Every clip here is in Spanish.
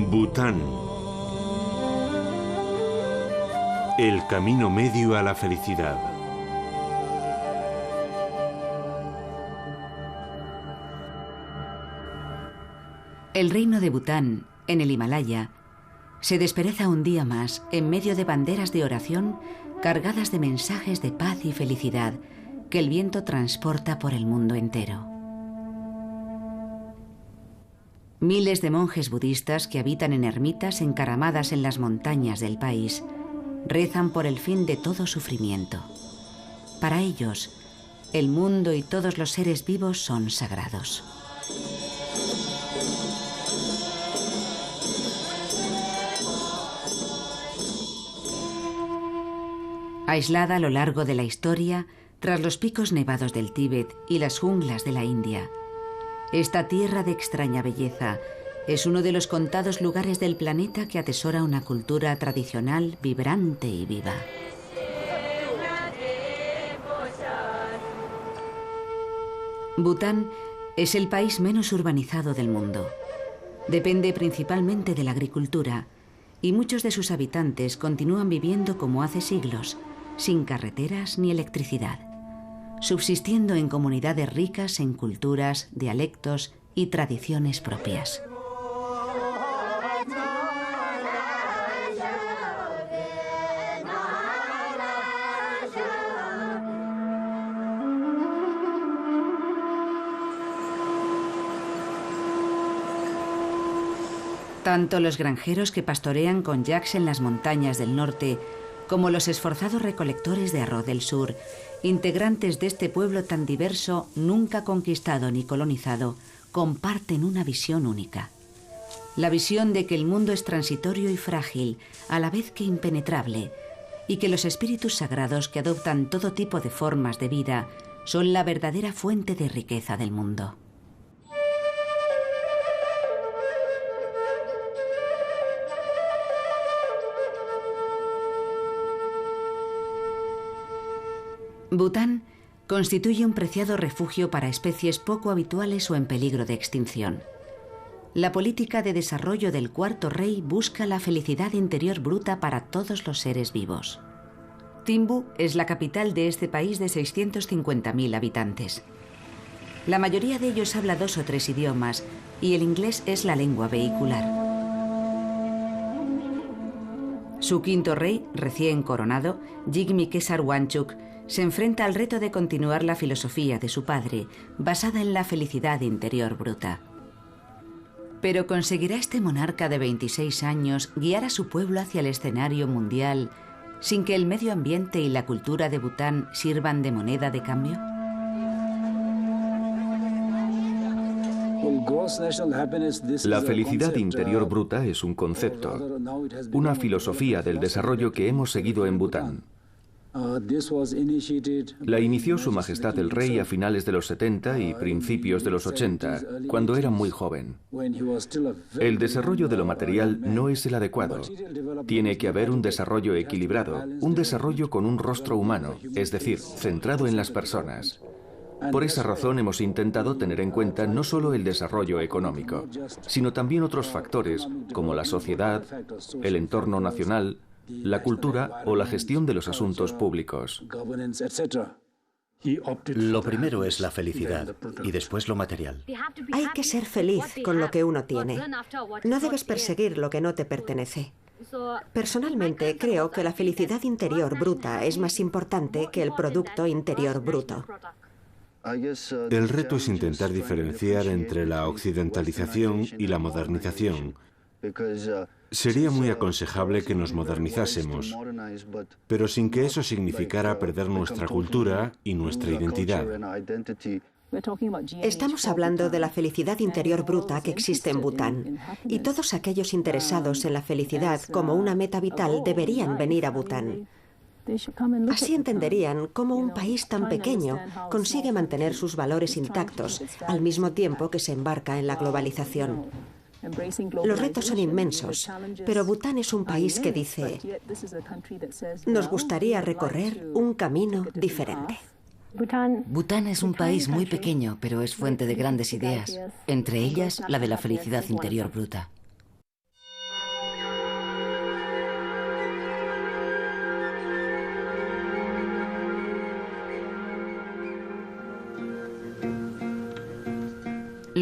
Bután. El camino medio a la felicidad. El reino de Bután, en el Himalaya, se despereza un día más en medio de banderas de oración cargadas de mensajes de paz y felicidad que el viento transporta por el mundo entero. Miles de monjes budistas que habitan en ermitas encaramadas en las montañas del país rezan por el fin de todo sufrimiento. Para ellos, el mundo y todos los seres vivos son sagrados. Aislada a lo largo de la historia, tras los picos nevados del Tíbet y las junglas de la India, esta tierra de extraña belleza es uno de los contados lugares del planeta que atesora una cultura tradicional vibrante y viva. Bután es el país menos urbanizado del mundo. Depende principalmente de la agricultura y muchos de sus habitantes continúan viviendo como hace siglos, sin carreteras ni electricidad, subsistiendo en comunidades ricas en culturas, dialectos y tradiciones propias. Tanto los granjeros que pastorean con yaks en las montañas del norte, como los esforzados recolectores de arroz del sur, integrantes de este pueblo tan diverso, nunca conquistado ni colonizado, comparten una visión única. La visión de que el mundo es transitorio y frágil, a la vez que impenetrable, y que los espíritus sagrados que adoptan todo tipo de formas de vida son la verdadera fuente de riqueza del mundo. Bután constituye un preciado refugio para especies poco habituales o en peligro de extinción. La política de desarrollo del cuarto rey busca la felicidad interior bruta para todos los seres vivos. Thimbu es la capital de este país de 650.000 habitantes. La mayoría de ellos habla 2 o 3 idiomas y el inglés es la lengua vehicular. Su quinto rey, recién coronado, Jigme Khesar Wangchuk, se enfrenta al reto de continuar la filosofía de su padre, basada en la felicidad interior bruta. Pero ¿conseguirá este monarca de 26 años guiar a su pueblo hacia el escenario mundial sin que el medio ambiente y la cultura de Bután sirvan de moneda de cambio? La felicidad interior bruta es un concepto, una filosofía del desarrollo que hemos seguido en Bután. La inició Su Majestad el Rey a finales de los 70 y principios de los 80, cuando era muy joven. El desarrollo de lo material no es el adecuado. Tiene que haber un desarrollo equilibrado, un desarrollo con un rostro humano, es decir, centrado en las personas. Por esa razón hemos intentado tener en cuenta no solo el desarrollo económico, sino también otros factores como la sociedad, el entorno nacional, la cultura o la gestión de los asuntos públicos. Lo primero es la felicidad y después lo material. Hay que ser feliz con lo que uno tiene. No debes perseguir lo que no te pertenece. Personalmente creo que la felicidad interior bruta es más importante que el producto interior bruto. El reto es intentar diferenciar entre la occidentalización y la modernización. Sería muy aconsejable que nos modernizásemos, pero sin que eso significara perder nuestra cultura y nuestra identidad. Estamos hablando de la felicidad interior bruta que existe en Bután, y todos aquellos interesados en la felicidad como una meta vital deberían venir a Bután. Así entenderían cómo un país tan pequeño consigue mantener sus valores intactos al mismo tiempo que se embarca en la globalización. Los retos son inmensos, pero Bután es un país que dice: nos gustaría recorrer un camino diferente. Bután es un país muy pequeño, pero es fuente de grandes ideas, entre ellas la de la felicidad interior bruta.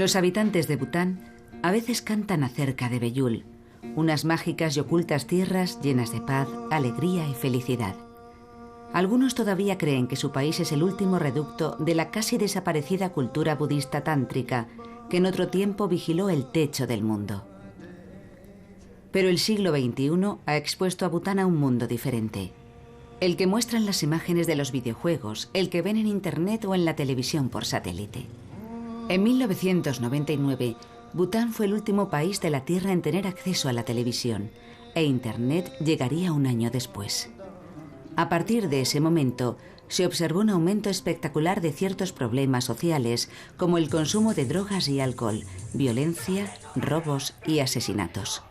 Los habitantes de Bután a veces cantan acerca de Beyul, unas mágicas y ocultas tierras llenas de paz, alegría y felicidad. Algunos todavía creen que su país es el último reducto de la casi desaparecida cultura budista tántrica que en otro tiempo vigiló el techo del mundo. Pero el siglo XXI ha expuesto a Bután a un mundo diferente. El que muestran las imágenes de los videojuegos, el que ven en Internet o en la televisión por satélite. En 1999, Bután fue el último país de la Tierra en tener acceso a la televisión, e Internet llegaría un año después. A partir de ese momento, se observó un aumento espectacular de ciertos problemas sociales, como el consumo de drogas y alcohol, violencia, robos y asesinatos.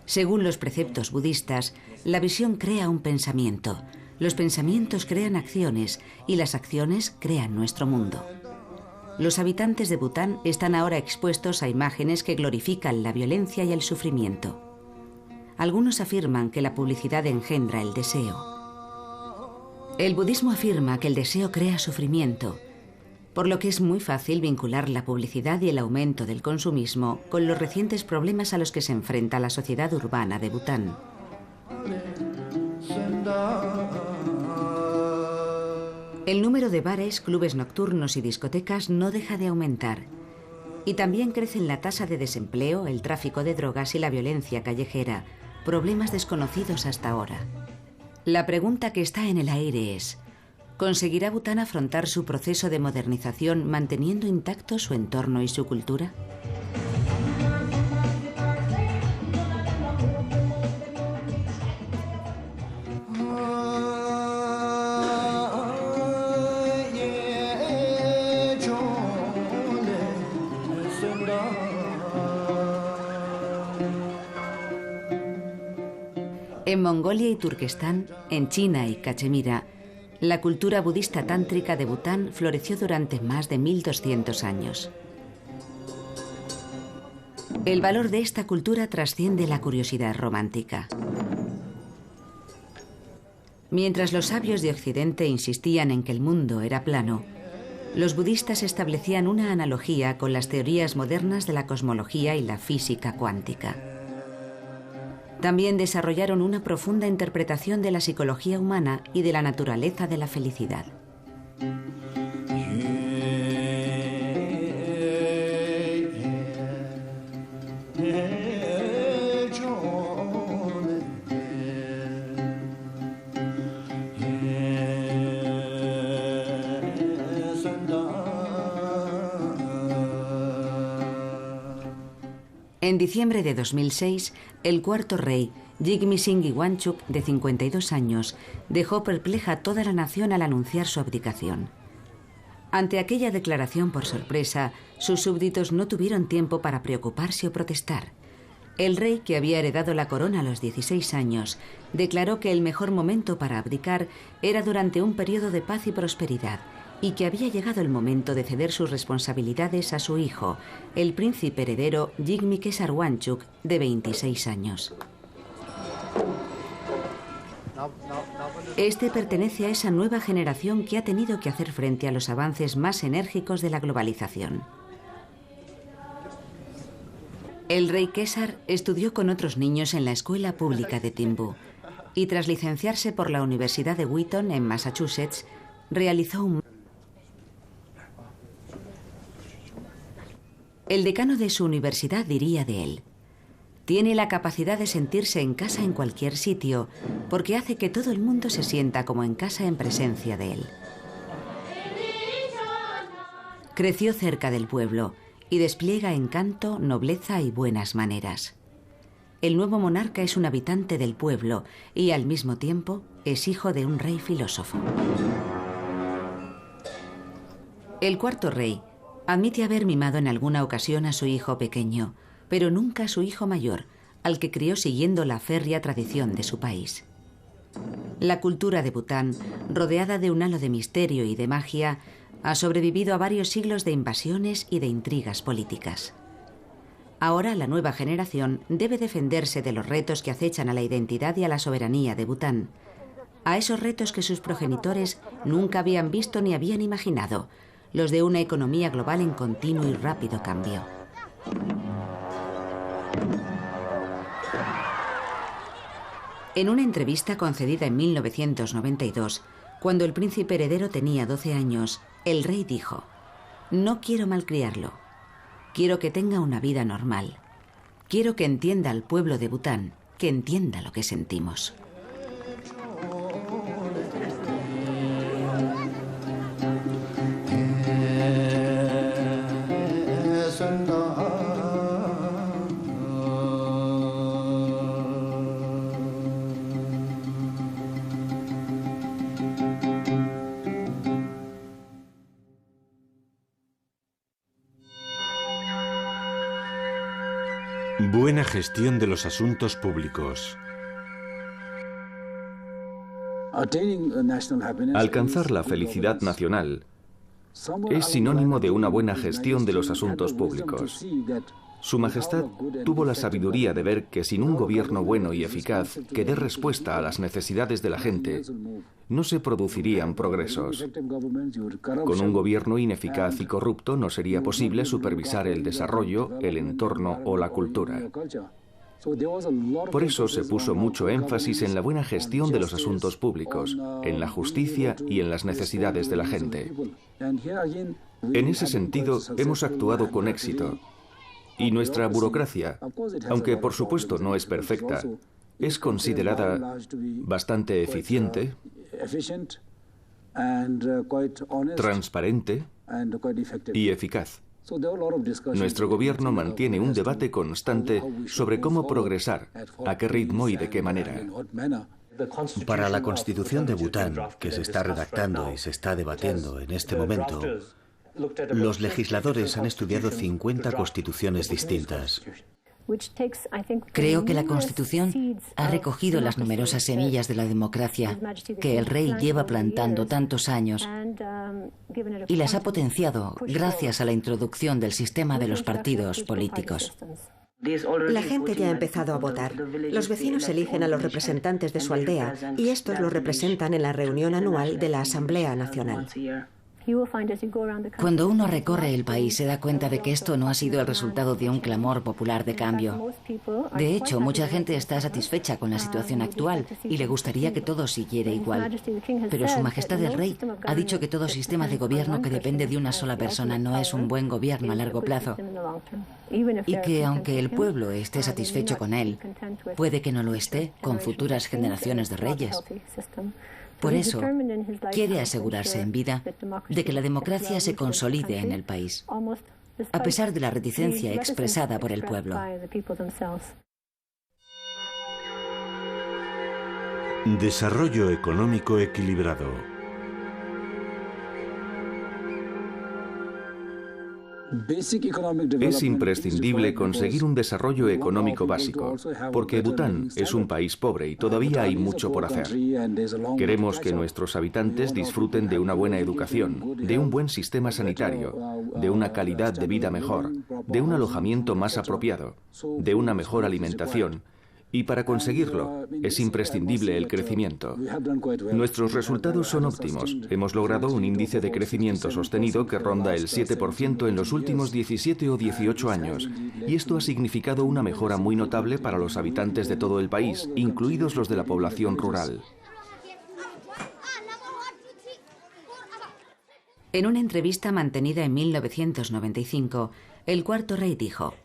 Según los preceptos budistas, la visión crea un pensamiento, los pensamientos crean acciones y las acciones crean nuestro mundo. Los habitantes de Bután están ahora expuestos a imágenes que glorifican la violencia y el sufrimiento. Algunos afirman que la publicidad engendra el deseo. El budismo afirma que el deseo crea sufrimiento, por lo que es muy fácil vincular la publicidad y el aumento del consumismo con los recientes problemas a los que se enfrenta la sociedad urbana de Bután. El número de bares, clubes nocturnos y discotecas no deja de aumentar. Y también crecen la tasa de desempleo, el tráfico de drogas y la violencia callejera, problemas desconocidos hasta ahora. La pregunta que está en el aire es: ¿conseguirá Bután afrontar su proceso de modernización manteniendo intacto su entorno y su cultura? En Mongolia y Turquestán, en China y Cachemira, la cultura budista tántrica de Bután floreció durante más de 1200 años. El valor de esta cultura trasciende la curiosidad romántica. Mientras los sabios de Occidente insistían en que el mundo era plano, los budistas establecían una analogía con las teorías modernas de la cosmología y la física cuántica. También desarrollaron una profunda interpretación de la psicología humana y de la naturaleza de la felicidad. En diciembre de 2006, el cuarto rey, Jigme Singye Wangchuck, de 52 años, dejó perpleja a toda la nación al anunciar su abdicación. Ante aquella declaración por sorpresa, sus súbditos no tuvieron tiempo para preocuparse o protestar. El rey, que había heredado la corona a los 16 años, declaró que el mejor momento para abdicar era durante un periodo de paz y prosperidad, y que había llegado el momento de ceder sus responsabilidades a su hijo, el príncipe heredero Jigme Khesar Wangchuck, de 26 años. Este pertenece a esa nueva generación que ha tenido que hacer frente a los avances más enérgicos de la globalización. El rey Khesar estudió con otros niños en la escuela pública de Timbu y tras licenciarse por la Universidad de Wheaton en Massachusetts, realizó un... El decano de su universidad diría de él: tiene la capacidad de sentirse en casa en cualquier sitio, porque hace que todo el mundo se sienta como en casa en presencia de él. Creció cerca del pueblo y despliega encanto, nobleza y buenas maneras. El nuevo monarca es un habitante del pueblo y al mismo tiempo es hijo de un rey filósofo. El cuarto rey admite haber mimado en alguna ocasión a su hijo pequeño, pero nunca a su hijo mayor, al que crió siguiendo la férrea tradición de su país. La cultura de Bután, rodeada de un halo de misterio y de magia, ha sobrevivido a varios siglos de invasiones y de intrigas políticas. Ahora la nueva generación debe defenderse de los retos que acechan a la identidad y a la soberanía de Bután, a esos retos que sus progenitores nunca habían visto ni habían imaginado, los de una economía global en continuo y rápido cambio. En una entrevista concedida en 1992, cuando el príncipe heredero tenía 12 años, el rey dijo: «No quiero malcriarlo. Quiero que tenga una vida normal. Quiero que entienda al pueblo de Bután, que entienda lo que sentimos». Buena gestión de los asuntos públicos. Alcanzar la felicidad nacional es sinónimo de una buena gestión de los asuntos públicos. Su Majestad tuvo la sabiduría de ver que sin un gobierno bueno y eficaz que dé respuesta a las necesidades de la gente, no se producirían progresos. Con un gobierno ineficaz y corrupto no sería posible supervisar el desarrollo, el entorno o la cultura. Por eso se puso mucho énfasis en la buena gestión de los asuntos públicos, en la justicia y en las necesidades de la gente. En ese sentido, hemos actuado con éxito. Y nuestra burocracia, aunque por supuesto no es perfecta, es considerada bastante eficiente, transparente y eficaz. Nuestro gobierno mantiene un debate constante sobre cómo progresar, a qué ritmo y de qué manera. Para la Constitución de Bután, que se está redactando y se está debatiendo en este momento, los legisladores han estudiado 50 constituciones distintas. Creo que la Constitución ha recogido las numerosas semillas de la democracia que el rey lleva plantando tantos años y las ha potenciado gracias a la introducción del sistema de los partidos políticos. La gente ya ha empezado a votar. Los vecinos eligen a los representantes de su aldea y estos los representan en la reunión anual de la Asamblea Nacional. Cuando uno recorre el país se da cuenta de que esto no ha sido el resultado de un clamor popular de cambio. De hecho, mucha gente está satisfecha con la situación actual y le gustaría que todo siguiera igual. Pero Su Majestad el Rey ha dicho que todo sistema de gobierno que depende de una sola persona no es un buen gobierno a largo plazo. Y que aunque el pueblo esté satisfecho con él, puede que no lo esté con futuras generaciones de reyes. Por eso, quiere asegurarse en vida de que la democracia se consolide en el país, a pesar de la reticencia expresada por el pueblo. Desarrollo económico equilibrado. Es imprescindible conseguir un desarrollo económico básico, porque Bután es un país pobre y todavía hay mucho por hacer. Queremos que nuestros habitantes disfruten de una buena educación, de un buen sistema sanitario, de una calidad de vida mejor, de un alojamiento más apropiado, de una mejor alimentación. Y para conseguirlo, es imprescindible el crecimiento. Nuestros resultados son óptimos. Hemos logrado un índice de crecimiento sostenido que ronda el 7% en los últimos 17 o 18 años. Y esto ha significado una mejora muy notable para los habitantes de todo el país, incluidos los de la población rural. En una entrevista mantenida en 1995, el cuarto rey dijo: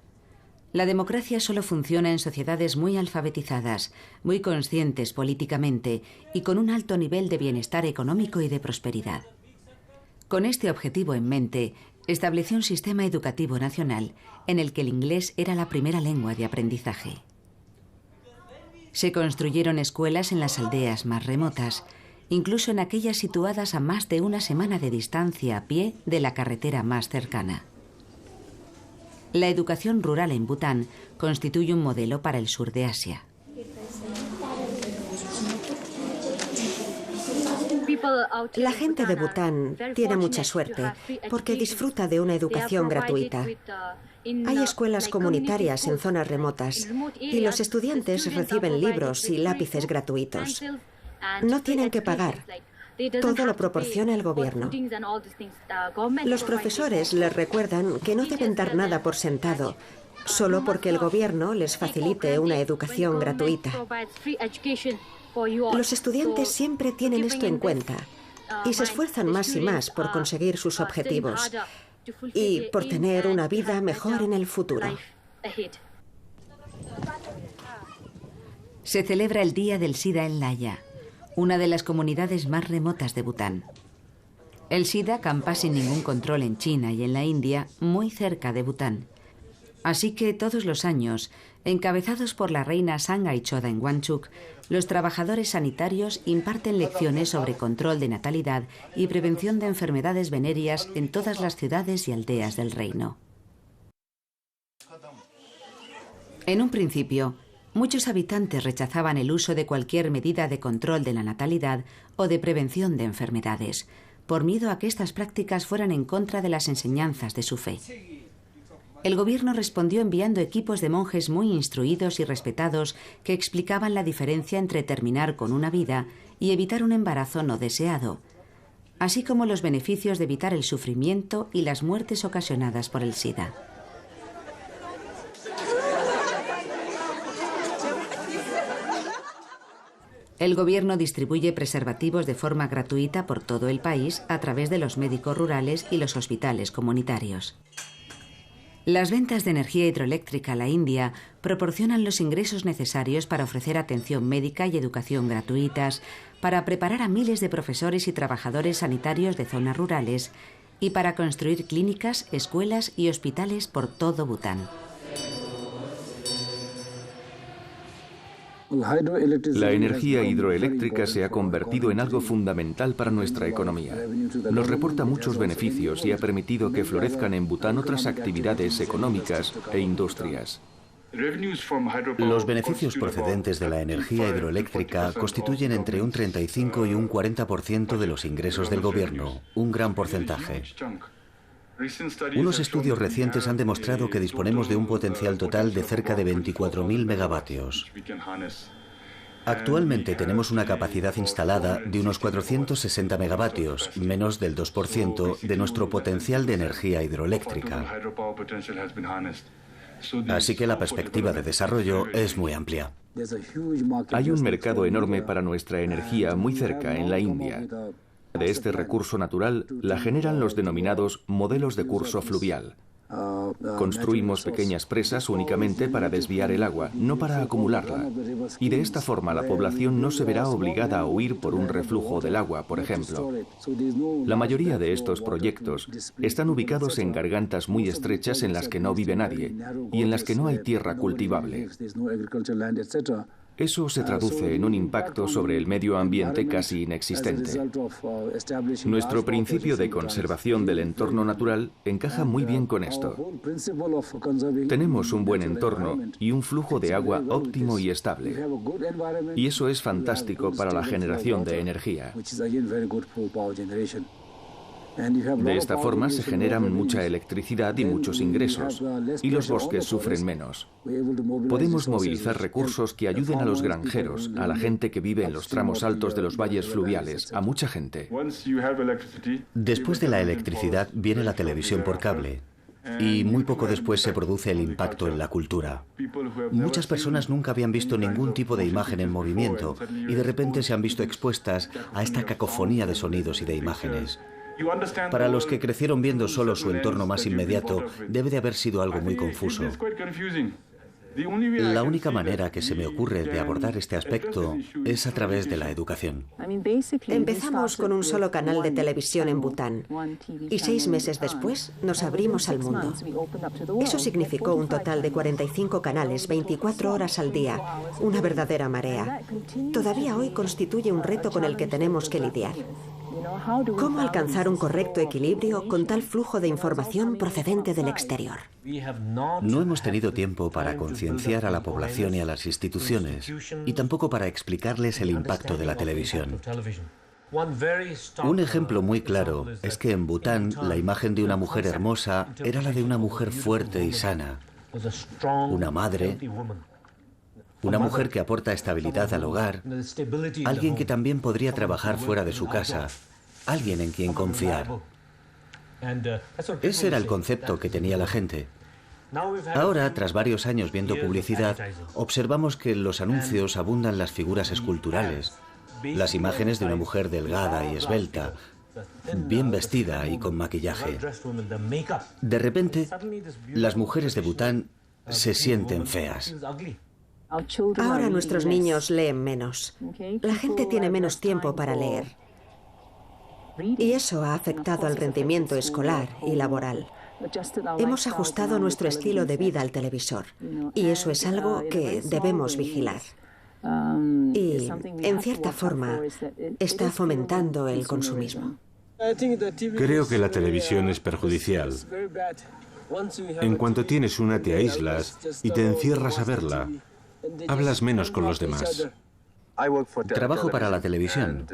«La democracia solo funciona en sociedades muy alfabetizadas, muy conscientes políticamente y con un alto nivel de bienestar económico y de prosperidad». Con este objetivo en mente, estableció un sistema educativo nacional en el que el inglés era la primera lengua de aprendizaje. Se construyeron escuelas en las aldeas más remotas, incluso en aquellas situadas a más de una semana de distancia a pie de la carretera más cercana. La educación rural en Bután constituye un modelo para el sur de Asia. La gente de Bután tiene mucha suerte porque disfruta de una educación gratuita. Hay escuelas comunitarias en zonas remotas y los estudiantes reciben libros y lápices gratuitos. No tienen que pagar. Todo lo proporciona el gobierno. Los profesores les recuerdan que no deben dar nada por sentado, solo porque el gobierno les facilite una educación gratuita. Los estudiantes siempre tienen esto en cuenta y se esfuerzan más y más por conseguir sus objetivos y por tener una vida mejor en el futuro. Se celebra el Día del SIDA en Laya, una de las comunidades más remotas de Bután. El SIDA campa sin ningún control en China y en la India, muy cerca de Bután. Así que todos los años, encabezados por la reina Sangay Choda en Wangchuk, los trabajadores sanitarios imparten lecciones sobre control de natalidad y prevención de enfermedades venéreas en todas las ciudades y aldeas del reino. En un principio, muchos habitantes rechazaban el uso de cualquier medida de control de la natalidad o de prevención de enfermedades, por miedo a que estas prácticas fueran en contra de las enseñanzas de su fe. El gobierno respondió enviando equipos de monjes muy instruidos y respetados que explicaban la diferencia entre terminar con una vida y evitar un embarazo no deseado, así como los beneficios de evitar el sufrimiento y las muertes ocasionadas por el SIDA. El gobierno distribuye preservativos de forma gratuita por todo el país a través de los médicos rurales y los hospitales comunitarios. Las ventas de energía hidroeléctrica a la India proporcionan los ingresos necesarios para ofrecer atención médica y educación gratuitas, para preparar a miles de profesores y trabajadores sanitarios de zonas rurales y para construir clínicas, escuelas y hospitales por todo Bután. La energía hidroeléctrica se ha convertido en algo fundamental para nuestra economía. Nos reporta muchos beneficios y ha permitido que florezcan en Bután otras actividades económicas e industrias. Los beneficios procedentes de la energía hidroeléctrica constituyen entre un 35 y un 40% de los ingresos del gobierno, un gran porcentaje. Unos estudios recientes han demostrado que disponemos de un potencial total de cerca de 24.000 megavatios. Actualmente tenemos una capacidad instalada de unos 460 megavatios, menos del 2% de nuestro potencial de energía hidroeléctrica. Así que la perspectiva de desarrollo es muy amplia. Hay un mercado enorme para nuestra energía muy cerca, en la India. De este recurso natural la generan los denominados modelos de curso fluvial. Construimos pequeñas presas únicamente para desviar el agua, no para acumularla. Y de esta forma la población no se verá obligada a huir por un reflujo del agua, por ejemplo. La mayoría de estos proyectos están ubicados en gargantas muy estrechas en las que no vive nadie y en las que no hay tierra cultivable. Eso se traduce en un impacto sobre el medio ambiente casi inexistente. Nuestro principio de conservación del entorno natural encaja muy bien con esto. Tenemos un buen entorno y un flujo de agua óptimo y estable. Y eso es fantástico para la generación de energía. De esta forma se generan mucha electricidad y muchos ingresos, y los bosques sufren menos. Podemos movilizar recursos que ayuden a los granjeros, a la gente que vive en los tramos altos de los valles fluviales, a mucha gente. Después de la electricidad viene la televisión por cable. Y muy poco después se produce el impacto en la cultura. Muchas personas nunca habían visto ningún tipo de imagen en movimiento y de repente se han visto expuestas a esta cacofonía de sonidos y de imágenes. Para los que crecieron viendo solo su entorno más inmediato, debe de haber sido algo muy confuso. La única manera que se me ocurre de abordar este aspecto es a través de la educación. Empezamos con un solo canal de televisión en Bután y 6 meses después nos abrimos al mundo. Eso significó un total de 45 canales, 24 horas al día, una verdadera marea. Todavía hoy constituye un reto con el que tenemos que lidiar. ¿Cómo alcanzar un correcto equilibrio con tal flujo de información procedente del exterior? No hemos tenido tiempo para concienciar a la población y a las instituciones, y tampoco para explicarles el impacto de la televisión. Un ejemplo muy claro es que en Bután la imagen de una mujer hermosa era la de una mujer fuerte y sana, una madre, Una mujer que aporta estabilidad al hogar, alguien que también podría trabajar fuera de su casa, alguien en quien confiar. Ese era el concepto que tenía la gente. Ahora, tras varios años viendo publicidad, observamos que en los anuncios abundan las figuras esculturales, las imágenes de una mujer delgada y esbelta, bien vestida y con maquillaje. De repente, las mujeres de Bután se sienten feas. Ahora nuestros niños leen menos. La gente tiene menos tiempo para leer. Y eso ha afectado al rendimiento escolar y laboral. Hemos ajustado nuestro estilo de vida al televisor. Y eso es algo que debemos vigilar. Y, en cierta forma, está fomentando el consumismo. Creo que la televisión es perjudicial. En cuanto tienes una, te aíslas y te encierras a verla. Hablas menos con los demás. Trabajo para la televisión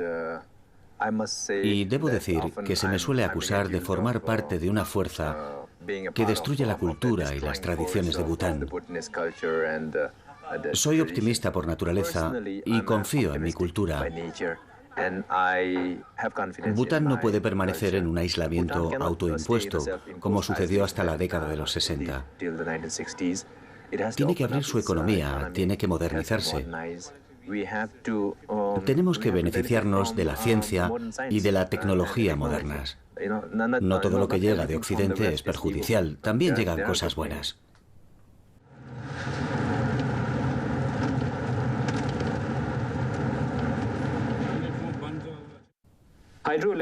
y debo decir que se me suele acusar de formar parte de una fuerza que destruye la cultura y las tradiciones de Bután. Soy optimista por naturaleza y confío en mi cultura. Bután no puede permanecer en un aislamiento autoimpuesto, como sucedió hasta la década de los 60. Tiene que abrir su economía, tiene que modernizarse. Tenemos que beneficiarnos de la ciencia y de la tecnología modernas. No todo lo que llega de Occidente es perjudicial, también llegan cosas buenas.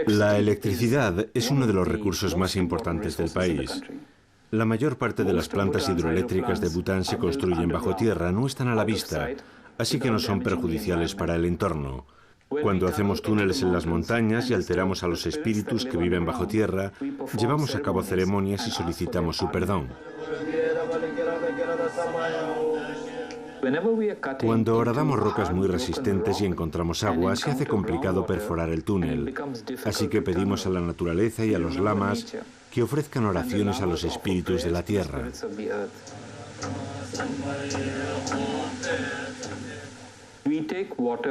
La electricidad es uno de los recursos más importantes del país. La mayor parte de las plantas hidroeléctricas de Bután se construyen bajo tierra, no están a la vista, así que no son perjudiciales para el entorno. Cuando hacemos túneles en las montañas y alteramos a los espíritus que viven bajo tierra, llevamos a cabo ceremonias y solicitamos su perdón. Cuando horadamos rocas muy resistentes y encontramos agua, se hace complicado perforar el túnel. Así que pedimos a la naturaleza y a los lamas que ofrezcan oraciones a los espíritus de la tierra.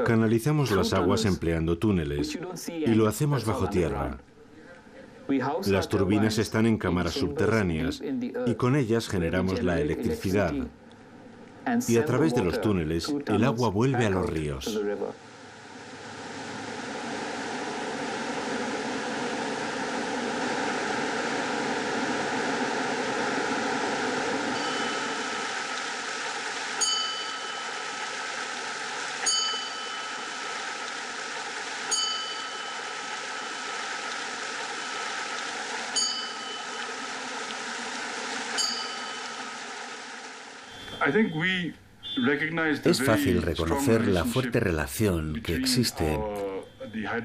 Canalizamos las aguas empleando túneles y lo hacemos bajo tierra. Las turbinas están en cámaras subterráneas y con ellas generamos la electricidad. Y a través de los túneles, el agua vuelve a los ríos. Es fácil reconocer la fuerte relación que existe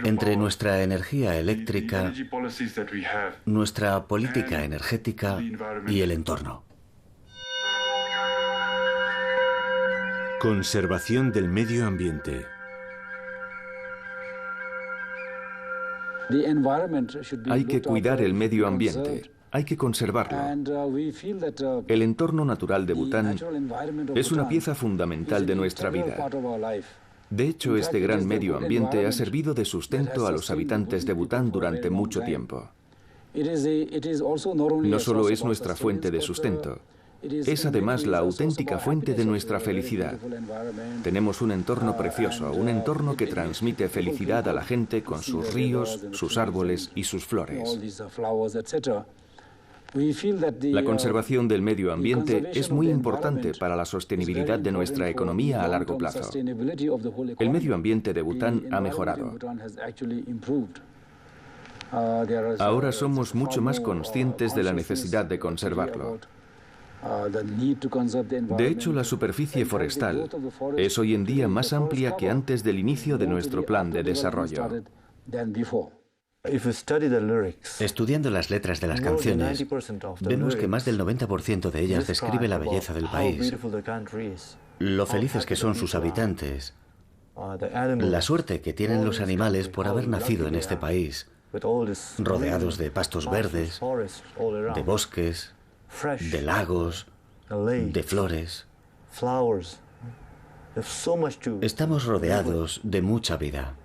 entre nuestra energía eléctrica, nuestra política energética y el entorno. Conservación del medio ambiente. Hay que cuidar el medio ambiente. Hay que conservarlo. El entorno natural de Bután es una pieza fundamental de nuestra vida. De hecho, este gran medio ambiente ha servido de sustento a los habitantes de Bután durante mucho tiempo. No solo es nuestra fuente de sustento, es además la auténtica fuente de nuestra felicidad. Tenemos un entorno precioso, un entorno que transmite felicidad a la gente con sus ríos, sus árboles y sus flores. La conservación del medio ambiente es muy importante para la sostenibilidad de nuestra economía a largo plazo. El medio ambiente de Bután ha mejorado. Ahora somos mucho más conscientes de la necesidad de conservarlo. De hecho, la superficie forestal es hoy en día más amplia que antes del inicio de nuestro plan de desarrollo. Estudiando las letras de las canciones, vemos que más del 90% de ellas describe la belleza del país, lo felices que son sus habitantes, la suerte que tienen los animales por haber nacido en este país, rodeados de pastos verdes, de bosques, de lagos, de flores. Estamos rodeados de mucha vida.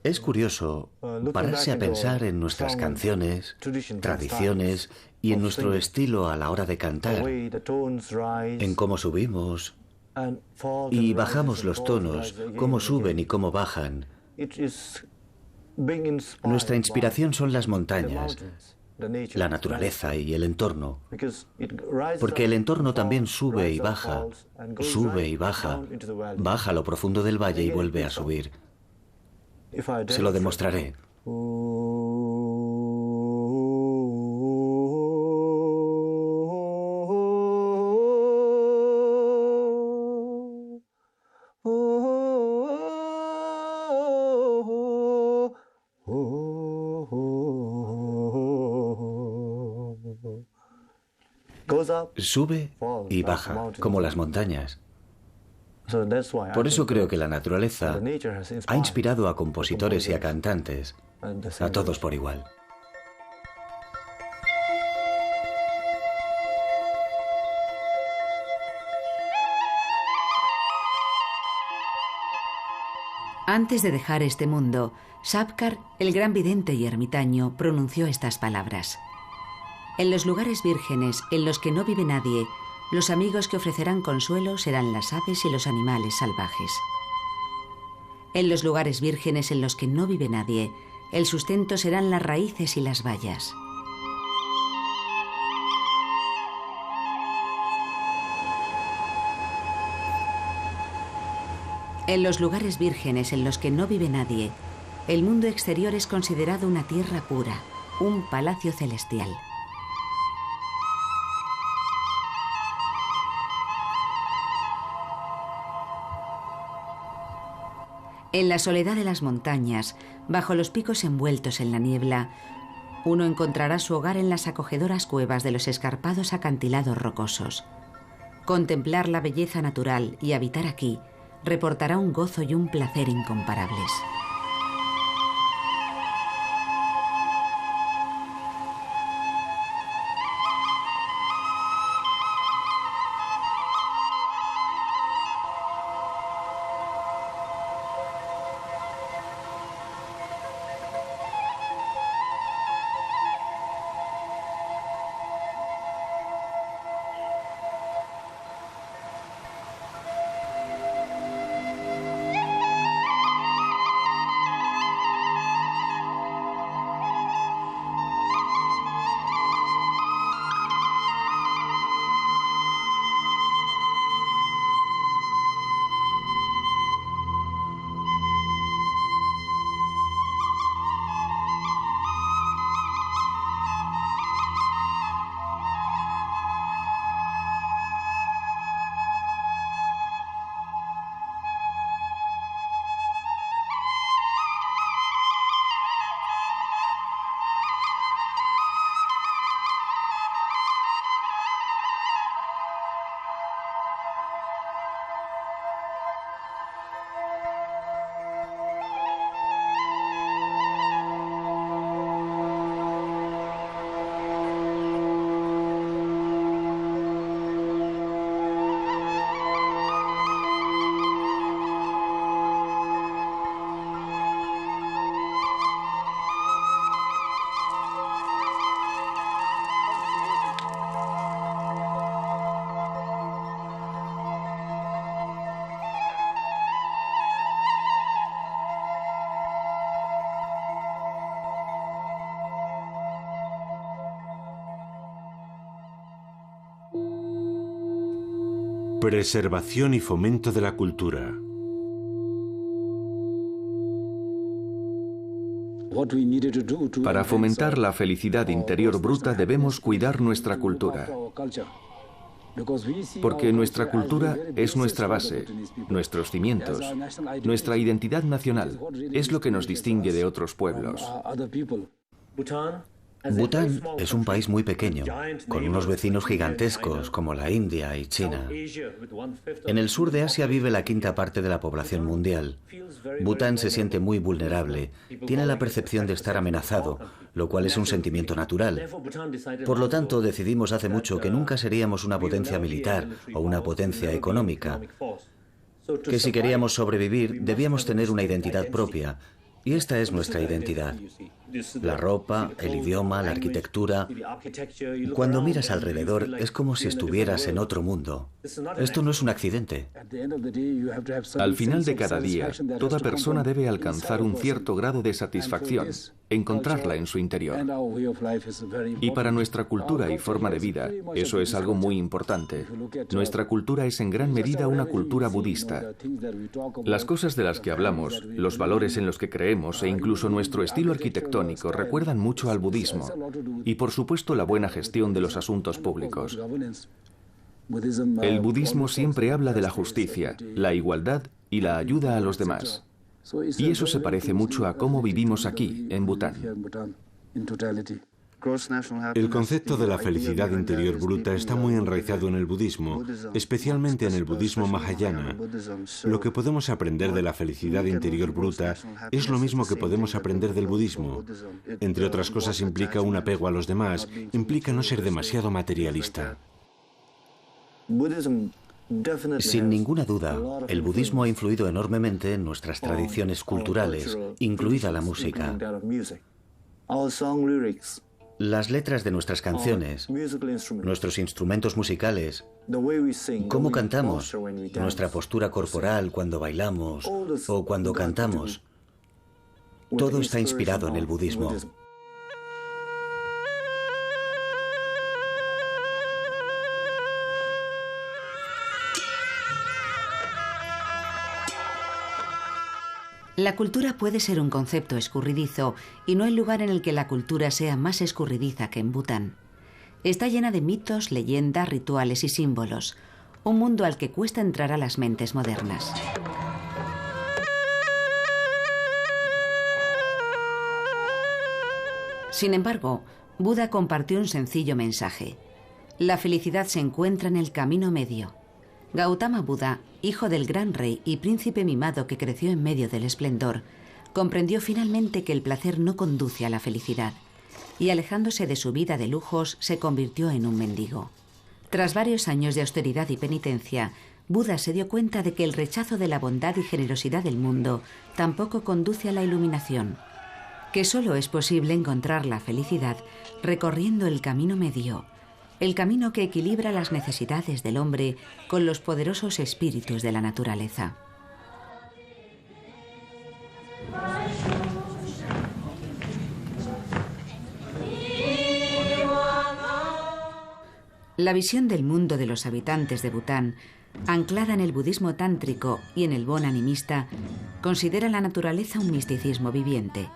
Es curioso pararse a pensar en nuestras canciones, tradiciones y en nuestro estilo a la hora de cantar, en cómo subimos y bajamos los tonos, cómo suben y cómo bajan. Nuestra inspiración son las montañas, la naturaleza y el entorno, porque el entorno también sube y baja, baja a lo profundo del valle y vuelve a subir. Se lo demostraré. Sube y baja, como las montañas. Por eso creo que la naturaleza ha inspirado a compositores y a cantantes, a todos por igual. Antes de dejar este mundo, Sabkar, el gran vidente y ermitaño, pronunció estas palabras. En los lugares vírgenes en los que no vive nadie, los amigos que ofrecerán consuelo serán las aves y los animales salvajes. En los lugares vírgenes en los que no vive nadie, el sustento serán las raíces y las bayas. En los lugares vírgenes en los que no vive nadie, el mundo exterior es considerado una tierra pura, un palacio celestial. En la soledad de las montañas, bajo los picos envueltos en la niebla, uno encontrará su hogar en las acogedoras cuevas de los escarpados acantilados rocosos. Contemplar la belleza natural y habitar aquí reportará un gozo y un placer incomparables. Preservación y fomento de la cultura. Para fomentar la felicidad interior bruta debemos cuidar nuestra cultura. Porque nuestra cultura es nuestra base, nuestros cimientos, nuestra identidad nacional, es lo que nos distingue de otros pueblos. Bután es un país muy pequeño, con unos vecinos gigantescos como la India y China. En el sur de Asia vive la quinta parte de la población mundial. Bután se siente muy vulnerable, tiene la percepción de estar amenazado, lo cual es un sentimiento natural. Por lo tanto, decidimos hace mucho que nunca seríamos una potencia militar o una potencia económica, que si queríamos sobrevivir debíamos tener una identidad propia. Y esta es nuestra identidad. La ropa, el idioma, la arquitectura. Cuando miras alrededor es como si estuvieras en otro mundo. Esto no es un accidente. Al final de cada día, toda persona debe alcanzar un cierto grado de satisfacción, encontrarla en su interior. Y para nuestra cultura y forma de vida, eso es algo muy importante. Nuestra cultura es en gran medida una cultura budista. Las cosas de las que hablamos, los valores en los que creemos e incluso nuestro estilo arquitectónico recuerdan mucho al budismo. Y por supuesto la buena gestión de los asuntos públicos. El budismo siempre habla de la justicia, la igualdad y la ayuda a los demás. Y eso se parece mucho a cómo vivimos aquí, en Bután. El concepto de la felicidad interior bruta está muy enraizado en el budismo, especialmente en el budismo Mahayana. Lo que podemos aprender de la felicidad interior bruta es lo mismo que podemos aprender del budismo. Entre otras cosas, implica un apego a los demás, implica no ser demasiado materialista. Sin ninguna duda, el budismo ha influido enormemente en nuestras tradiciones culturales, incluida la música. Las letras de nuestras canciones, nuestros instrumentos musicales, cómo cantamos, nuestra postura corporal cuando bailamos o cuando cantamos, todo está inspirado en el budismo. La cultura puede ser un concepto escurridizo y no hay lugar en el que la cultura sea más escurridiza que en Bután. Está llena de mitos, leyendas, rituales y símbolos, un mundo al que cuesta entrar a las mentes modernas. Sin embargo, Buda compartió un sencillo mensaje. La felicidad se encuentra en el camino medio. Gautama Buda, hijo del gran rey y príncipe mimado que creció en medio del esplendor, comprendió finalmente que el placer no conduce a la felicidad, y alejándose de su vida de lujos, se convirtió en un mendigo. Tras varios años de austeridad y penitencia, Buda se dio cuenta de que el rechazo de la bondad y generosidad del mundo tampoco conduce a la iluminación, que solo es posible encontrar la felicidad recorriendo el camino medio, el camino que equilibra las necesidades del hombre con los poderosos espíritus de la naturaleza. La visión del mundo de los habitantes de Bután, anclada en el budismo tántrico y en el Bon animista, considera la naturaleza un misticismo viviente.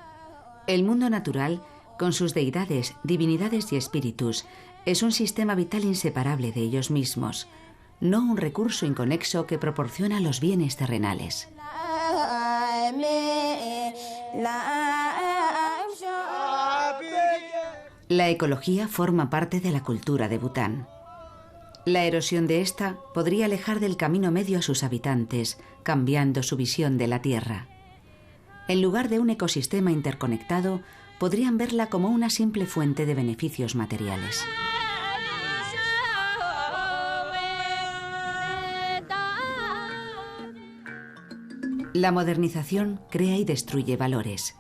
El mundo natural, con sus deidades, divinidades y espíritus, es un sistema vital inseparable de ellos mismos, no un recurso inconexo que proporciona los bienes terrenales. La ecología forma parte de la cultura de Bután. La erosión de esta podría alejar del camino medio a sus habitantes, cambiando su visión de la Tierra. En lugar de un ecosistema interconectado, podrían verla como una simple fuente de beneficios materiales. La modernización crea y destruye valores.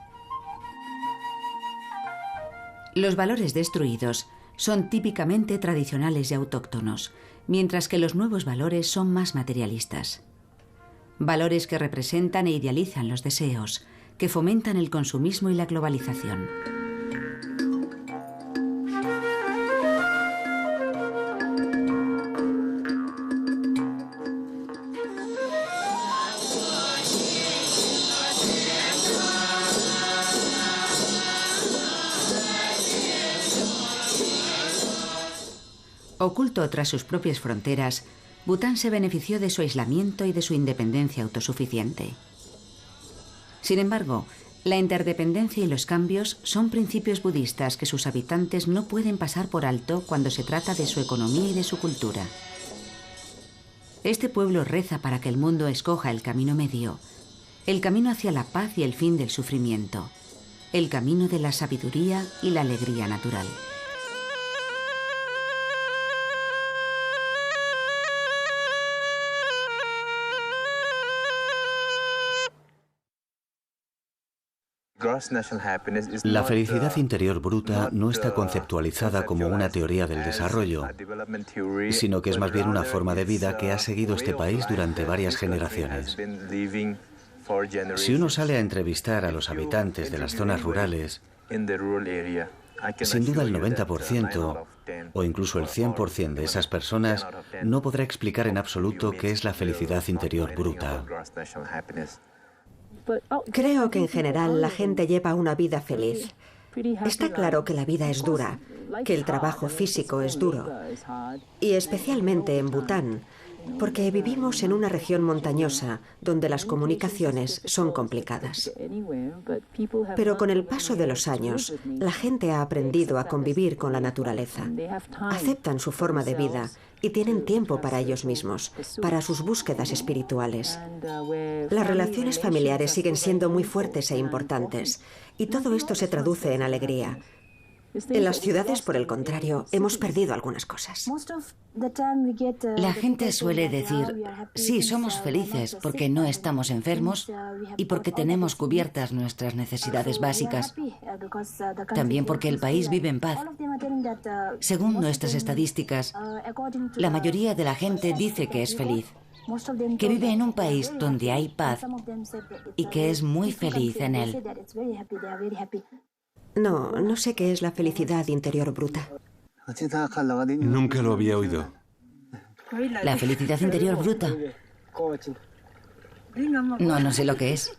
Los valores destruidos son típicamente tradicionales y autóctonos, mientras que los nuevos valores son más materialistas. Valores que representan e idealizan los deseos, que fomentan el consumismo y la globalización. Oculto tras sus propias fronteras, Bután se benefició de su aislamiento y de su independencia autosuficiente. Sin embargo, La interdependencia y los cambios son principios budistas que sus habitantes no pueden pasar por alto cuando se trata de su economía y de su cultura. Este pueblo reza para que el mundo escoja el camino medio, el camino hacia la paz y el fin del sufrimiento, el camino de la sabiduría y la alegría natural. La felicidad interior bruta no está conceptualizada como una teoría del desarrollo, sino que es más bien una forma de vida que ha seguido este país durante varias generaciones. Si uno sale a entrevistar a los habitantes de las zonas rurales, sin duda el 90% o incluso el 100% de esas personas no podrá explicar en absoluto qué es la felicidad interior bruta. Creo que en general la gente lleva una vida feliz. Está claro que la vida es dura, que el trabajo físico es duro, y especialmente en Bután, porque vivimos en una región montañosa donde las comunicaciones son complicadas. Pero con el paso de los años, la gente ha aprendido a convivir con la naturaleza. Aceptan su forma de vida y tienen tiempo para ellos mismos, para sus búsquedas espirituales. Las relaciones familiares siguen siendo muy fuertes e importantes, y todo esto se traduce en alegría. En las ciudades, por el contrario, hemos perdido algunas cosas. La gente suele decir, sí, somos felices porque no estamos enfermos y porque tenemos cubiertas nuestras necesidades básicas. También porque el país vive en paz. Según nuestras estadísticas, la mayoría de la gente dice que es feliz, que vive en un país donde hay paz y que es muy feliz en él. No sé qué es la felicidad interior bruta. Nunca lo había oído. ¿La felicidad interior bruta? No sé lo que es.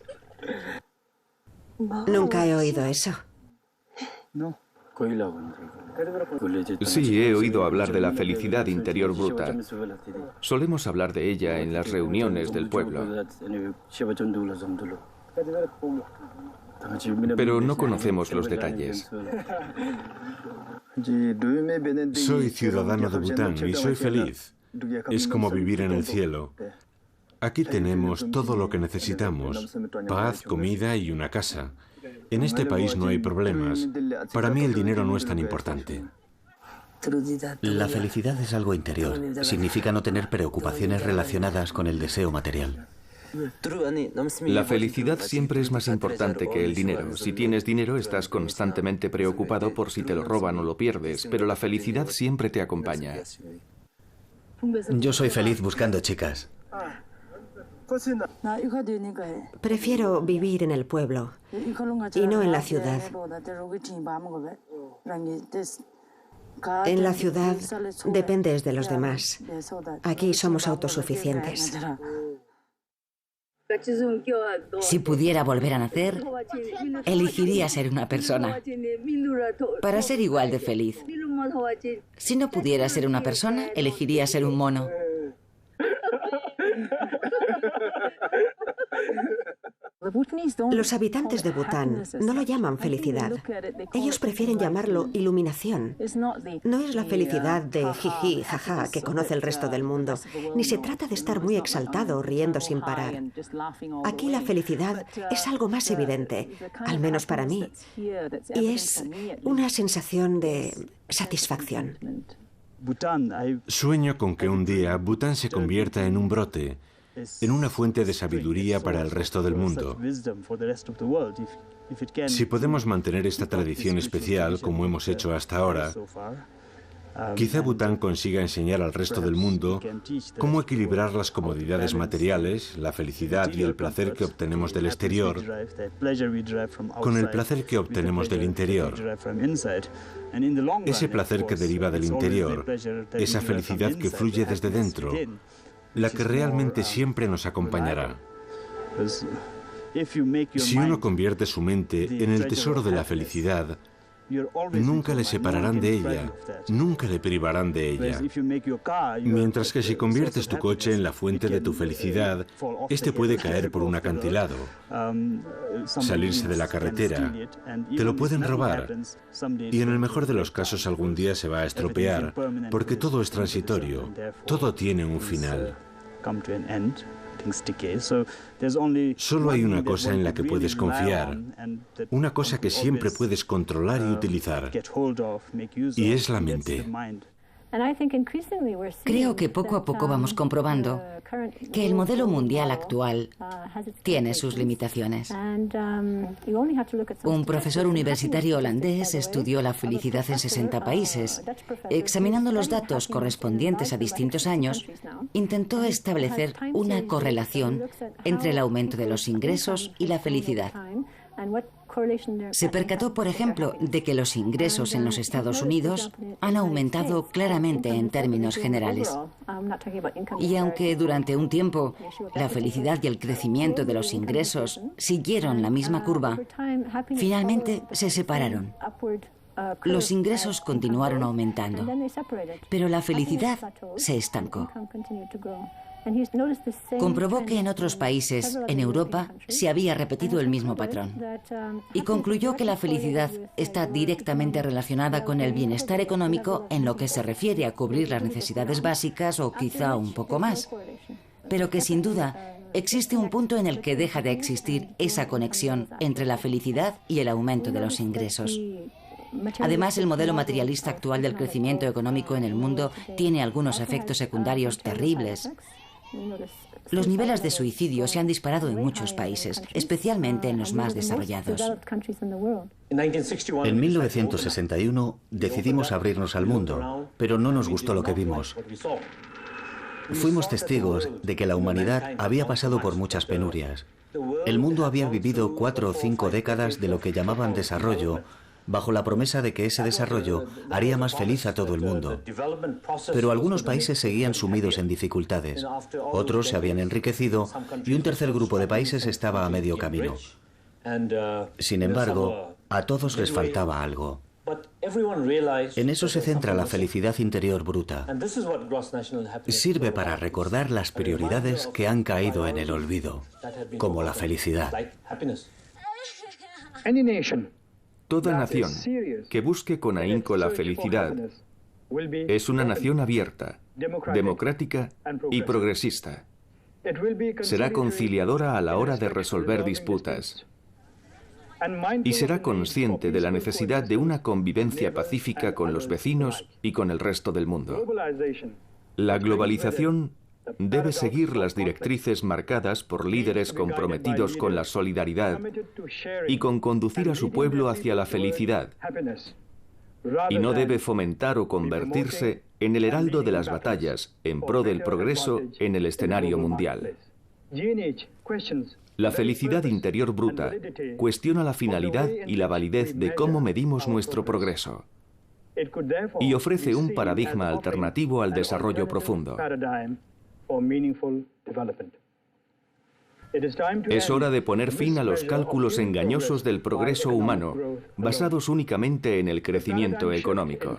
Nunca he oído eso. Sí, he oído hablar de la felicidad interior bruta. Solemos hablar de ella en las reuniones del pueblo. Pero no conocemos los detalles. Soy ciudadano de Bután y soy feliz. Es como vivir en el cielo. Aquí tenemos todo lo que necesitamos: paz, comida y una casa. En este país no hay problemas. Para mí el dinero no es tan importante. La felicidad es algo interior. Significa no tener preocupaciones relacionadas con el deseo material. La felicidad siempre es más importante que el dinero. Si tienes dinero, estás constantemente preocupado por si te lo roban o lo pierdes, pero la felicidad siempre te acompaña. Yo soy feliz buscando chicas. Prefiero vivir en el pueblo y no en la ciudad. En la ciudad dependes de los demás. Aquí somos autosuficientes. Si pudiera volver a nacer, elegiría ser una persona, para ser igual de feliz. Si no pudiera ser una persona, elegiría ser un mono. Los habitantes de Bután no lo llaman felicidad. Ellos prefieren llamarlo iluminación. No es la felicidad de jiji, jaja, que conoce el resto del mundo, ni se trata de estar muy exaltado riendo sin parar. Aquí la felicidad es algo más evidente, al menos para mí, y es una sensación de satisfacción. Sueño con que un día Bután se convierta en un brote, en una fuente de sabiduría para el resto del mundo. Si podemos mantener esta tradición especial como hemos hecho hasta ahora, quizá Bután consiga enseñar al resto del mundo cómo equilibrar las comodidades materiales, la felicidad y el placer que obtenemos del exterior con el placer que obtenemos del interior. Ese placer que deriva del interior, esa felicidad que fluye desde dentro, la que realmente siempre nos acompañará. Si uno convierte su mente en el tesoro de la felicidad, Nunca le separarán de ella, nunca le privarán de ella. Mientras que si conviertes tu coche en la fuente de tu felicidad, este puede caer por un acantilado, salirse de la carretera, te lo pueden robar y en el mejor de los casos algún día se va a estropear, porque todo es transitorio, todo tiene un final. Solo hay una cosa en la que puedes confiar, una cosa que siempre puedes controlar y utilizar, y es la mente. Creo que poco a poco vamos comprobando que el modelo mundial actual tiene sus limitaciones. Un profesor universitario holandés estudió la felicidad en 60 países. Examinando los datos correspondientes a distintos años, intentó establecer una correlación entre el aumento de los ingresos y la felicidad. Se percató, por ejemplo, de que los ingresos en los Estados Unidos han aumentado claramente en términos generales. Y aunque durante un tiempo la felicidad y el crecimiento de los ingresos siguieron la misma curva, finalmente se separaron. Los ingresos continuaron aumentando, pero la felicidad se estancó. Comprobó que en otros países, en Europa, se había repetido el mismo patrón. Y concluyó que la felicidad está directamente relacionada con el bienestar económico en lo que se refiere a cubrir las necesidades básicas o quizá un poco más. Pero que sin duda existe un punto en el que deja de existir esa conexión entre la felicidad y el aumento de los ingresos. Además, el modelo materialista actual del crecimiento económico en el mundo tiene algunos efectos secundarios terribles. Los niveles de suicidio se han disparado en muchos países, especialmente en los más desarrollados. En 1961 decidimos abrirnos al mundo, pero no nos gustó lo que vimos. Fuimos testigos de que la humanidad había pasado por muchas penurias. El mundo había vivido 4 o 5 décadas de lo que llamaban desarrollo, bajo la promesa de que ese desarrollo haría más feliz a todo el mundo. Pero algunos países seguían sumidos en dificultades, otros se habían enriquecido y un tercer grupo de países estaba a medio camino. Sin embargo, a todos les faltaba algo. En eso se centra la felicidad interior bruta. Sirve para recordar las prioridades que han caído en el olvido, como la felicidad. Toda nación que busque con ahínco la felicidad es una nación abierta, democrática y progresista. Será conciliadora a la hora de resolver disputas y será consciente de la necesidad de una convivencia pacífica con los vecinos y con el resto del mundo. La globalización debe seguir las directrices marcadas por líderes comprometidos con la solidaridad y con conducir a su pueblo hacia la felicidad, y no debe fomentar o convertirse en el heraldo de las batallas en pro del progreso en el escenario mundial. La felicidad interior bruta cuestiona la finalidad y la validez de cómo medimos nuestro progreso y ofrece un paradigma alternativo al desarrollo profundo. Es hora de poner fin a los cálculos engañosos del progreso humano, basados únicamente en el crecimiento económico.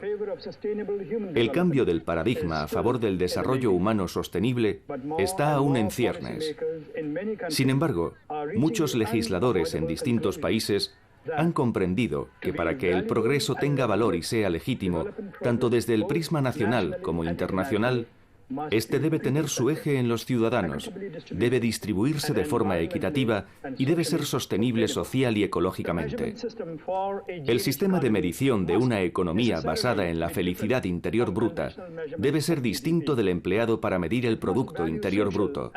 El cambio del paradigma a favor del desarrollo humano sostenible está aún en ciernes. Sin embargo, muchos legisladores en distintos países han comprendido que para que el progreso tenga valor y sea legítimo, tanto desde el prisma nacional como internacional, este debe tener su eje en los ciudadanos, debe distribuirse de forma equitativa y debe ser sostenible social y ecológicamente. El sistema de medición de una economía basada en la felicidad interior bruta debe ser distinto del empleado para medir el Producto Interior Bruto.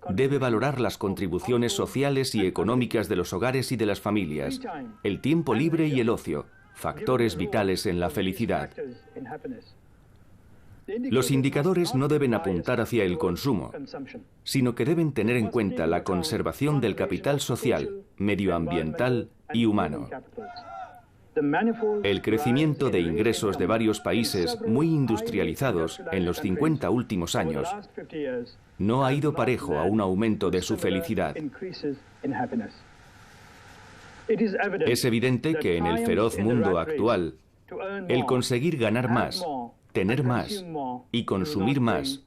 Debe valorar las contribuciones sociales y económicas de los hogares y de las familias, el tiempo libre y el ocio, factores vitales en la felicidad. Los indicadores no deben apuntar hacia el consumo, sino que deben tener en cuenta la conservación del capital social, medioambiental y humano. El crecimiento de ingresos de varios países muy industrializados en los 50 últimos años no ha ido parejo a un aumento de su felicidad. Es evidente que en el feroz mundo actual, el conseguir ganar más, tener más y consumir más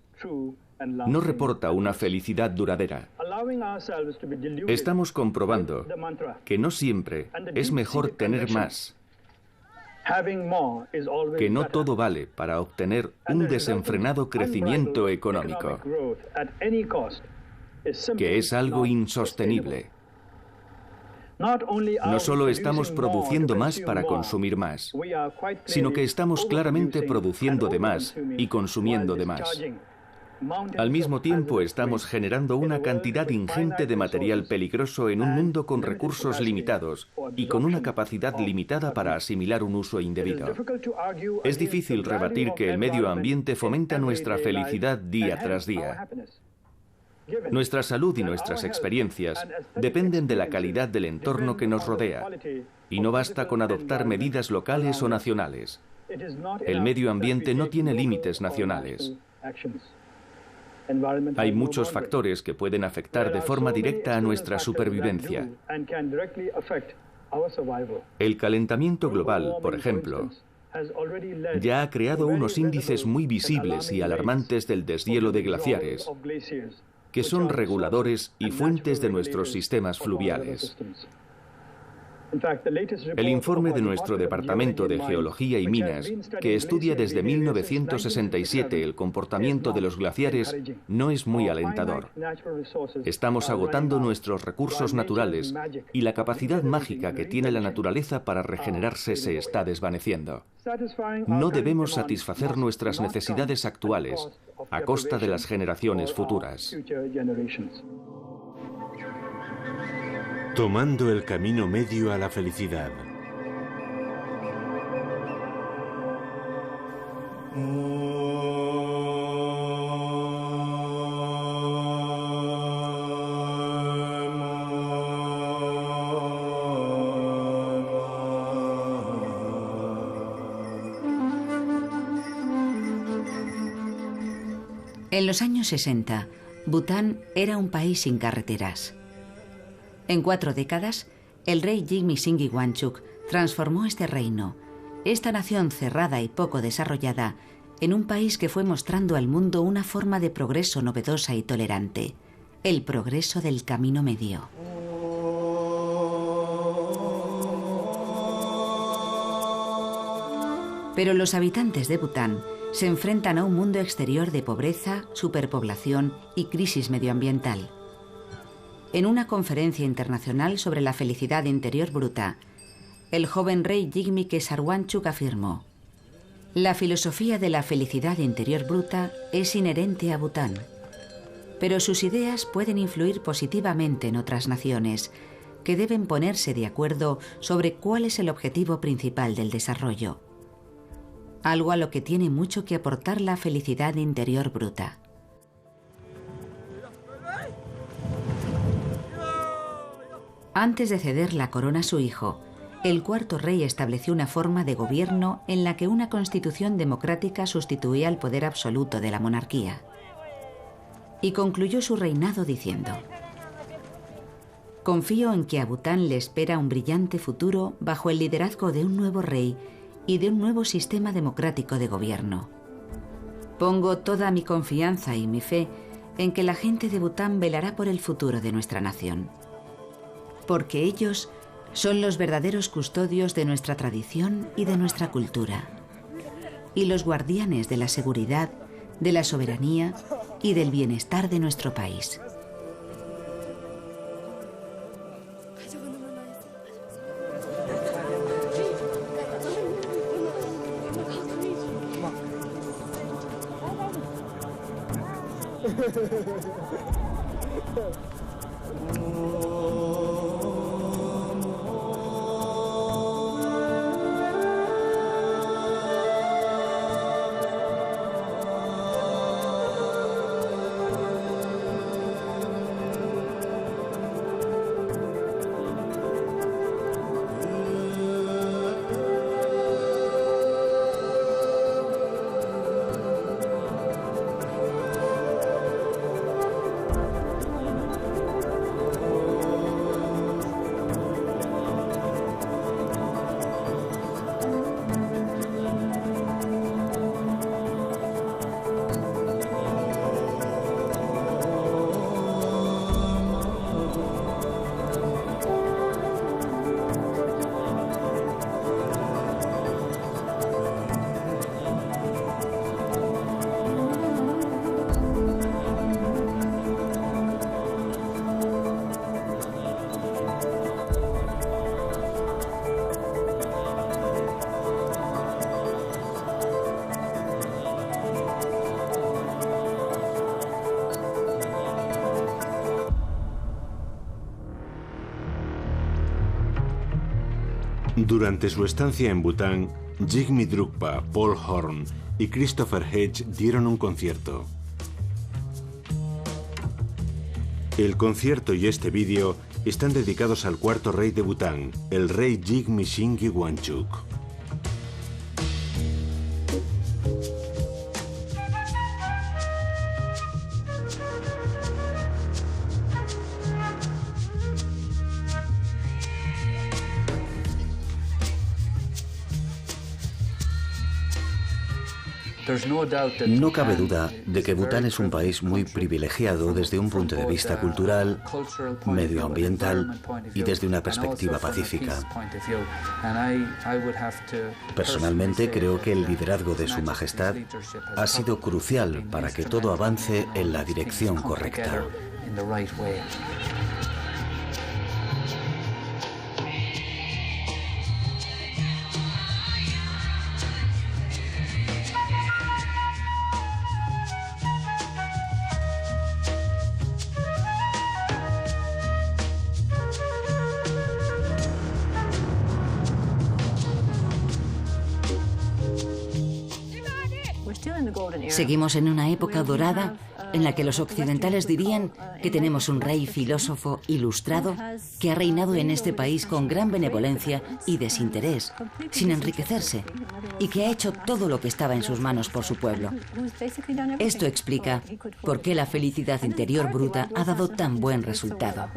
no reporta una felicidad duradera. Estamos comprobando que no siempre es mejor tener más, que no todo vale para obtener un desenfrenado crecimiento económico, que es algo insostenible. No solo estamos produciendo más para consumir más, sino que estamos claramente produciendo de más y consumiendo de más. Al mismo tiempo, estamos generando una cantidad ingente de material peligroso en un mundo con recursos limitados y con una capacidad limitada para asimilar un uso indebido. Es difícil rebatir que el medio ambiente fomenta nuestra felicidad día tras día. Nuestra salud y nuestras experiencias dependen de la calidad del entorno que nos rodea, y no basta con adoptar medidas locales o nacionales. El medio ambiente no tiene límites nacionales. Hay muchos factores que pueden afectar de forma directa a nuestra supervivencia. El calentamiento global, por ejemplo, ya ha creado unos índices muy visibles y alarmantes del deshielo de glaciares, que son reguladores y fuentes de nuestros sistemas fluviales. El informe de nuestro Departamento de Geología y Minas, que estudia desde 1967 el comportamiento de los glaciares, no es muy alentador. Estamos agotando nuestros recursos naturales y la capacidad mágica que tiene la naturaleza para regenerarse se está desvaneciendo. No debemos satisfacer nuestras necesidades actuales a costa de las generaciones futuras. Tomando el camino medio a la felicidad. En los años 60, Bután era un país sin carreteras. En 4 décadas, el rey Jigme Singye Wangchuck transformó este reino, esta nación cerrada y poco desarrollada, en un país que fue mostrando al mundo una forma de progreso novedosa y tolerante, el progreso del camino medio. Pero los habitantes de Bután se enfrentan a un mundo exterior de pobreza, superpoblación y crisis medioambiental. En una conferencia internacional sobre la felicidad interior bruta, el joven rey Jigme Khesar Wangchuck afirmó: «La filosofía de la felicidad interior bruta es inherente a Bután, pero sus ideas pueden influir positivamente en otras naciones, que deben ponerse de acuerdo sobre cuál es el objetivo principal del desarrollo, algo a lo que tiene mucho que aportar la felicidad interior bruta». Antes de ceder la corona a su hijo, el cuarto rey estableció una forma de gobierno en la que una constitución democrática sustituía el poder absoluto de la monarquía. Y concluyó su reinado diciendo: «Confío en que a Bután le espera un brillante futuro bajo el liderazgo de un nuevo rey y de un nuevo sistema democrático de gobierno. Pongo toda mi confianza y mi fe en que la gente de Bután velará por el futuro de nuestra nación, porque ellos son los verdaderos custodios de nuestra tradición y de nuestra cultura, y los guardianes de la seguridad, de la soberanía y del bienestar de nuestro país». Durante su estancia en Bután, Jigme Drukpa, Paul Horn y Christopher Hedge dieron un concierto. El concierto y este vídeo están dedicados al cuarto rey de Bután, el rey Jigme Singye Wangchuk. No cabe duda de que Bután es un país muy privilegiado desde un punto de vista cultural, medioambiental y desde una perspectiva pacífica. Personalmente creo que el liderazgo de Su Majestad ha sido crucial para que todo avance en la dirección correcta. Seguimos en una época dorada en la que los occidentales dirían que tenemos un rey filósofo ilustrado que ha reinado en este país con gran benevolencia y desinterés, sin enriquecerse, y que ha hecho todo lo que estaba en sus manos por su pueblo. Esto explica por qué la felicidad interior bruta ha dado tan buen resultado.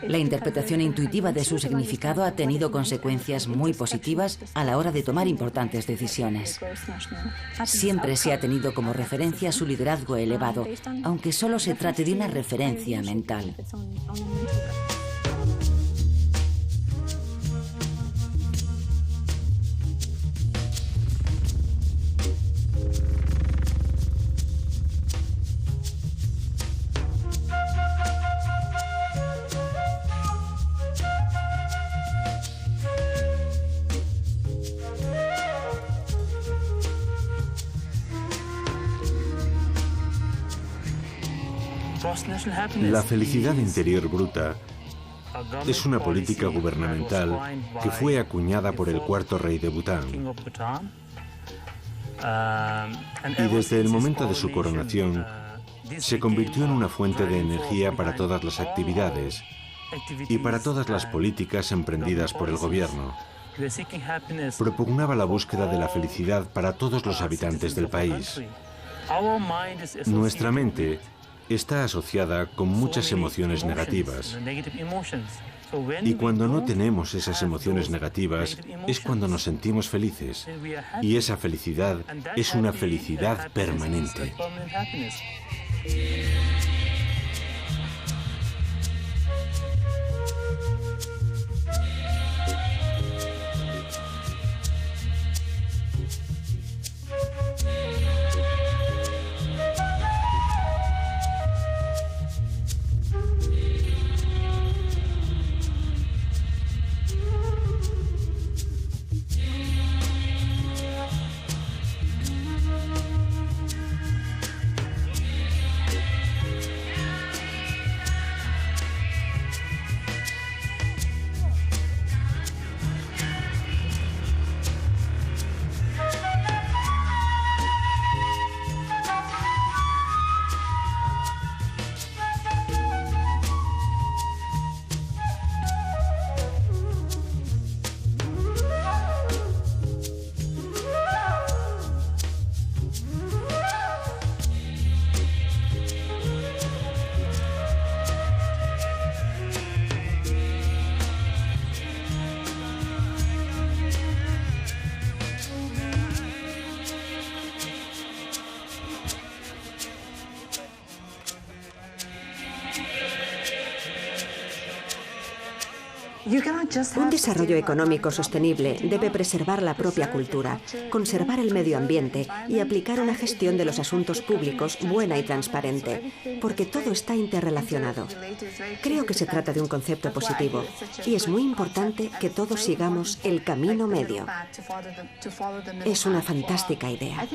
La interpretación intuitiva de su significado ha tenido consecuencias muy positivas a la hora de tomar importantes decisiones. Siempre se ha tenido como referencia su liderazgo elevado, aunque solo se trate de una referencia mental. La felicidad interior bruta es una política gubernamental que fue acuñada por el cuarto rey de Bután. Y desde el momento de su coronación, se convirtió en una fuente de energía para todas las actividades y para todas las políticas emprendidas por el gobierno. Propugnaba la búsqueda de la felicidad para todos los habitantes del país. Nuestra mente está asociada con muchas emociones negativas. Y cuando no tenemos esas emociones negativas es cuando nos sentimos felices. Y esa felicidad es una felicidad permanente. Un desarrollo económico sostenible debe preservar la propia cultura, conservar el medio ambiente y aplicar una gestión de los asuntos públicos buena y transparente, porque todo está interrelacionado. Creo que se trata de un concepto positivo y es muy importante que todos sigamos el camino medio. Es una fantástica idea.